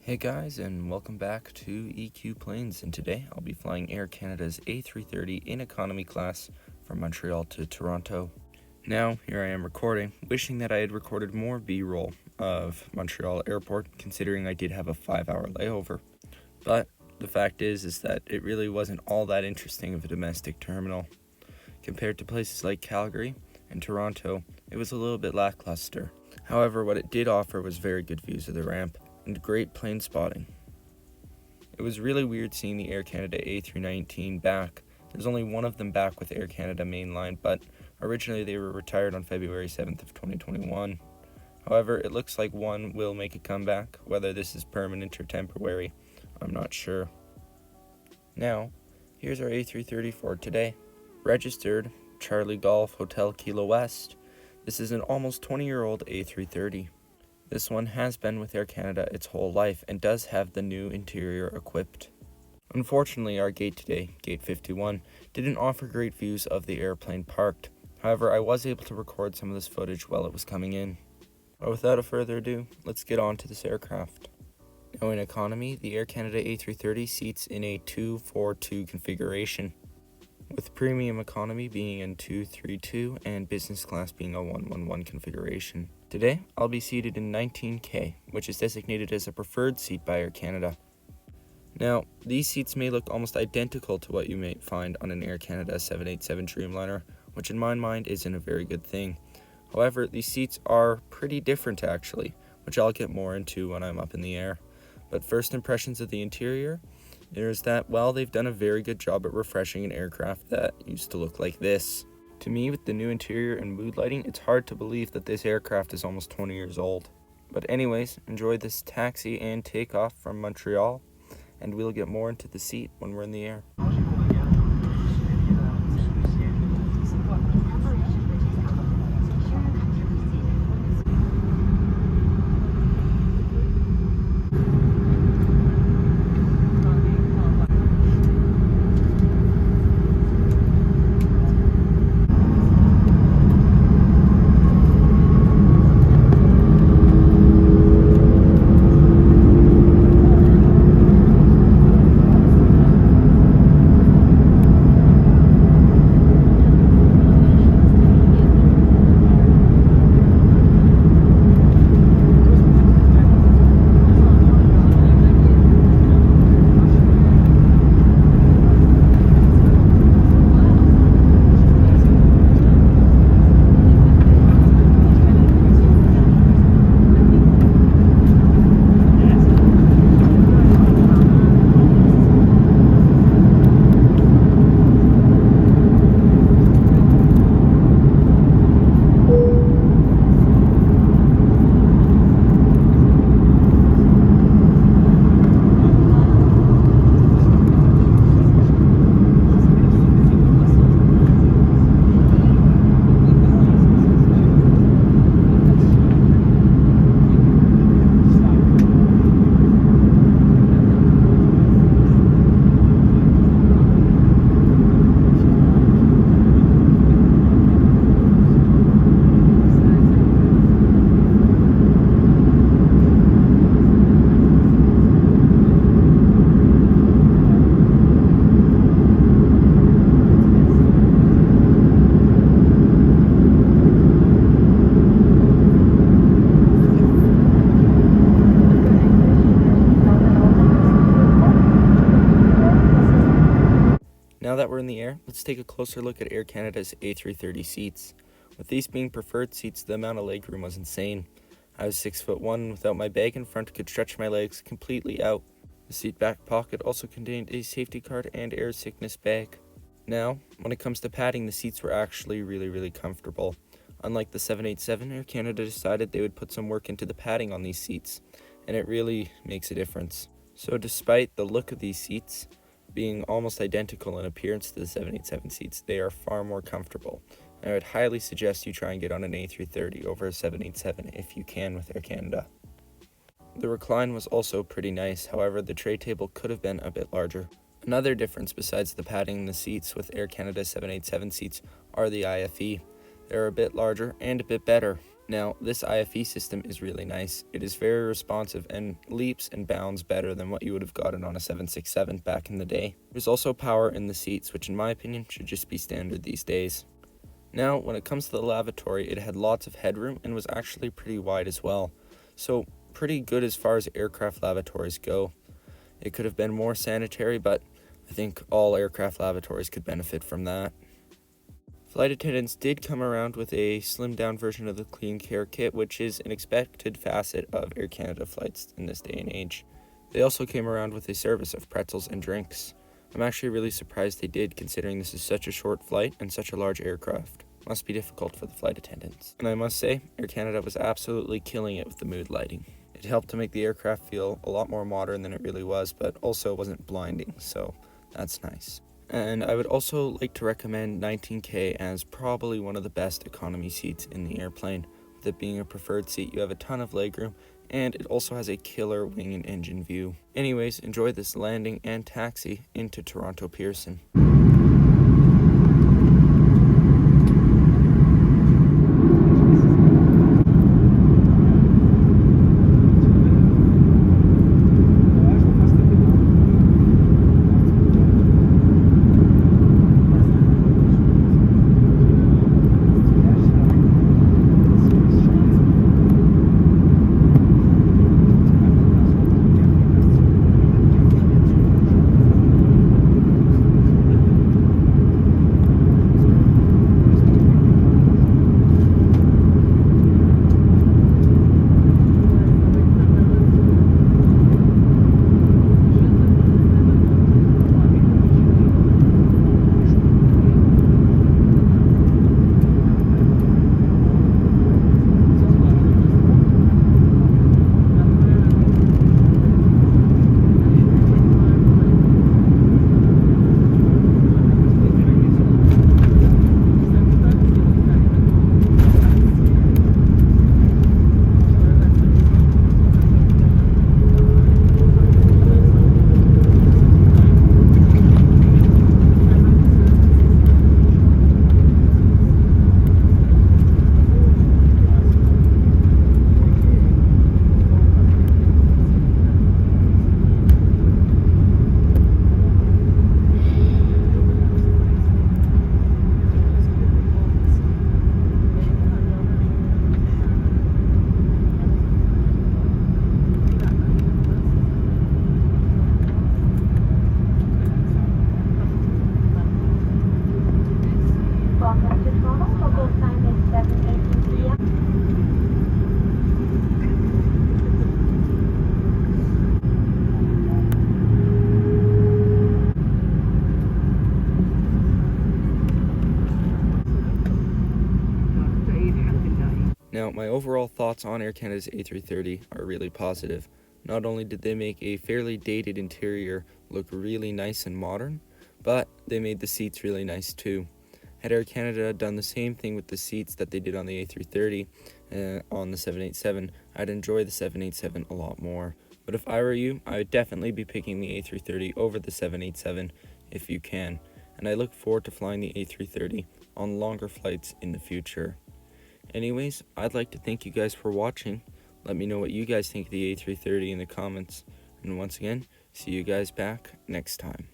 Hey guys, and welcome back to EQ Planes, and today I'll be flying Air Canada's A330 in economy class from Montreal to Toronto. Now, here I am recording, wishing that I had recorded more B-roll of Montreal Airport, considering I did have a 5-hour layover. But the fact is that it really wasn't all that interesting of a domestic terminal. Compared to places like Calgary and Toronto, it was a little bit lackluster. However, what it did offer was very good views of the ramp and great plane spotting. It was really weird seeing the Air Canada A319 back. There's only one of them back with Air Canada mainline, but originally they were retired on February 7th of 2021. However, it looks like one will make a comeback. Whether this is permanent or temporary, I'm not sure. Now, here's our A330 for today. Registered Charlie Golf Hotel Kilo West. This is an almost 20-year-old A330. This one has been with Air Canada its whole life and does have the new interior equipped. Unfortunately, our gate today, gate 51, didn't offer great views of the airplane parked. However, I was able to record some of this footage while it was coming in. But without further ado, let's get on to this aircraft. Now in economy, the Air Canada A330 seats in a 2-4-2 configuration, with premium economy being in 2-3-2 and business class being a 1-1-1 configuration. Today, I'll be seated in 19K, which is designated as a preferred seat by Air Canada. Now, these seats may look almost identical to what you may find on an Air Canada 787 Dreamliner, which in my mind isn't a very good thing. However, these seats are pretty different actually, which I'll get more into when I'm up in the air. But first impressions of the interior is that, well, they've done a very good job at refreshing an aircraft that used to look like this. To me, with the new interior and mood lighting, it's hard to believe that this aircraft is almost 20 years old. But anyways, enjoy this taxi and takeoff from Montreal, and we'll get more into the seat when we're in the air. Now that we're in the air, let's take a closer look at Air Canada's A330 seats. With these being preferred seats, the amount of legroom was insane. I was 6'1" and without my bag in front could stretch my legs completely out. The seat back pocket also contained a safety card and air sickness bag. Now, when it comes to padding, the seats were actually really comfortable. Unlike the 787, Air Canada decided they would put some work into the padding on these seats, and it really makes a difference. So despite the look of these seats being almost identical in appearance to the 787 seats, they are far more comfortable. I would highly suggest you try and get on an A330 over a 787 if you can with Air Canada. The recline was also pretty nice, however the tray table could have been a bit larger. Another difference besides the padding in the seats with Air Canada 787 seats are the IFE. They're a bit larger and a bit better. Now, this IFE system is really nice. It is very responsive and leaps and bounds better than what you would have gotten on a 767 back in the day. There's also power in the seats, which in my opinion should just be standard these days. Now, when it comes to the lavatory, it had lots of headroom and was actually pretty wide as well. So, pretty good as far as aircraft lavatories go. It could have been more sanitary, but I think all aircraft lavatories could benefit from that. Flight attendants did come around with a slimmed down version of the Clean Care Kit, which is an expected facet of Air Canada flights in this day and age. They also came around with a service of pretzels and drinks. I'm actually really surprised they did, considering this is such a short flight and such a large aircraft. Must be difficult for the flight attendants. And I must say, Air Canada was absolutely killing it with the mood lighting. It helped to make the aircraft feel a lot more modern than it really was, but also wasn't blinding, so that's nice. And I would also like to recommend 19K as probably one of the best economy seats in the airplane. With it being a preferred seat, you have a ton of legroom, and it also has a killer wing and engine view. Anyways, enjoy this landing and taxi into Toronto Pearson. Now, my overall thoughts on Air Canada's A330 are really positive. Not only did they make a fairly dated interior look really nice and modern, but they made the seats really nice too. Had Air Canada done the same thing with the seats that they did on the A330 on the 787, I'd enjoy the 787 a lot more. But if I were you, I would definitely be picking the A330 over the 787 if you can. And I look forward to flying the A330 on longer flights in the future. Anyways, I'd like to thank you guys for watching. Let me know what you guys think of the A330 in the comments. And once again, see you guys back next time.